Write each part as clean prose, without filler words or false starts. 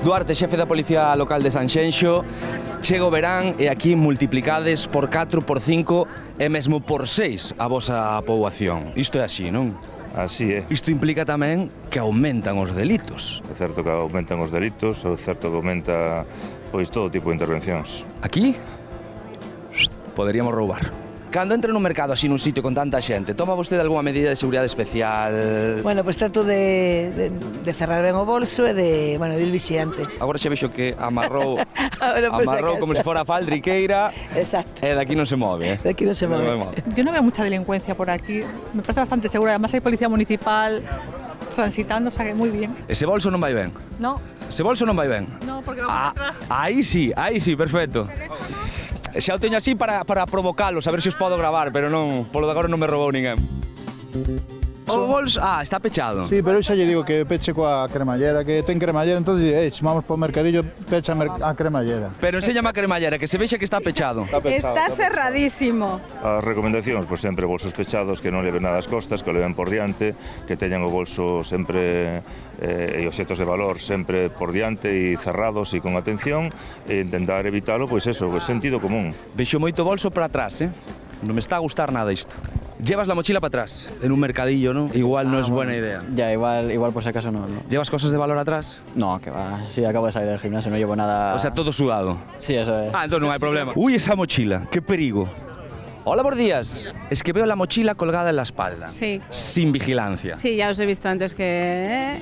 Duarte, xefe da Policía Local de Sanxenxo, chega o verán e aquí multiplicades por 4, por 5 e mesmo por 6 a vosa poboación. Isto é así, non? Así é. Isto implica tamén que aumentan os delitos. É certo que aumentan os delitos, é certo que aumenta pois todo tipo de intervencións. Aquí poderíamos roubar. Cando entra nun mercado así nun sitio con tanta xente, toma vostede algunha medida de seguridade especial? Bueno, pues trato de cerrar ben o bolso e de ir vixiante. Agora xa vexo que amarrou Amarrou como se fora faldriqueira. Exacto. E daqui non se move, De aquí non se move. Yo no veo mucha delincuencia por aquí. Me parece bastante segura. Además hay policía municipal transitando, o sea que muy bien. Ese bolso non vai ben. No, Ese bolso non vai ben. no, porque vamos atrás. Aí sí, perfecto. Xa o teño así para provocalos, a ver se os podo gravar, pero non, polo de agora non me roubou ninguén. O bolso, está pechado. Sí, pero xa lle digo que peche coa cremallera, que ten cremallera, entonces vamos po mercadillo, pecha a cremallera. Pero enséñame a cremallera, que se vexa que está pechado. Está cerradísimo. As recomendacións, pois sempre bolsos pechados, que non leven nada as costas, que o leven por diante, que teñan o bolso sempre e obxectos de valor sempre por diante e cerrados e con atención e intentar evitalo, pois eso, o sentido común. Vexo moito bolso para atrás, Non me está a gustar nada isto. Llevas la mochila para atrás, en un mercadillo, ¿no? Igual no es buena idea. Ya, igual por si acaso no. ¿Llevas cosas de valor atrás? No, que va. Sí, acabo de salir del gimnasio, no llevo nada. O sea, todo sudado. Sí, eso es. Entonces no hay problema. Uy, esa mochila, qué perigo. Hola, buenos días. Es que veo la mochila colgada en la espalda. Sí. Sin vigilancia. Sí, ya os he visto antes que...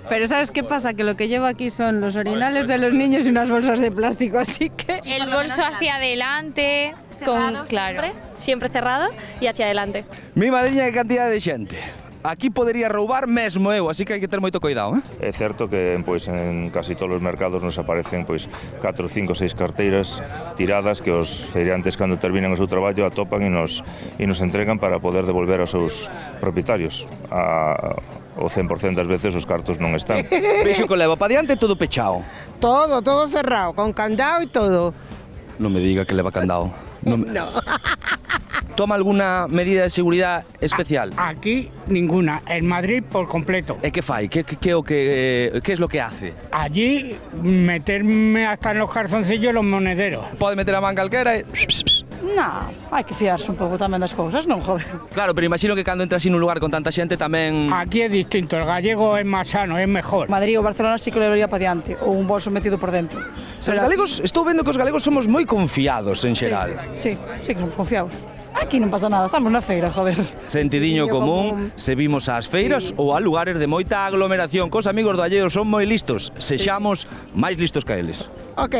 Pero ¿sabes qué pasa? Que lo que llevo aquí son los orinales de los niños y unas bolsas de plástico, así que... El bolso hacia adelante, claro, siempre cerrado y hacia adelante. Mi madriña, que cantidad de xente. Aquí podería roubar mesmo eu, así que hai que ter moito cuidado, É certo que pois en casi todos os mercados nos aparecen pois 4, 5, 6 carteiras tiradas que os feirantes cando terminan o seu traballo atopan e nos entregan para poder devolver aos seus propietarios. O 100% das veces os cartos non están. Vexo que leva para diante todo pechado. Todo cerrado, con candado y todo. Non me diga que leva candado. No. ¿Toma alguna medida de seguridad especial? Aquí ninguna, en Madrid por completo. ¿E que fai? ¿Qué es lo que hace? Allí meterme hasta en los calzoncillos los monederos. Pode meter a man calquera e... No, hai que fiarse un pouco tamén das cousas, non, joder. Claro, pero imagino que cando entras en un lugar con tanta xente tamén... Aquí é distinto, el gallego é máis sano, é mejor. Madrid ou Barcelona sí que levaría para diante, ou un bolso metido por dentro. Os galegos, estou vendo que os galegos somos moi confiados en xeral. Sí que somos confiados. Aquí non pasa nada, estamos na feira, joder. Sentidiño común, se vimos ás feiras ou a lugares de moita aglomeración, cos amigos do alleos son moi listos, sexamos máis listos que eles. Ok.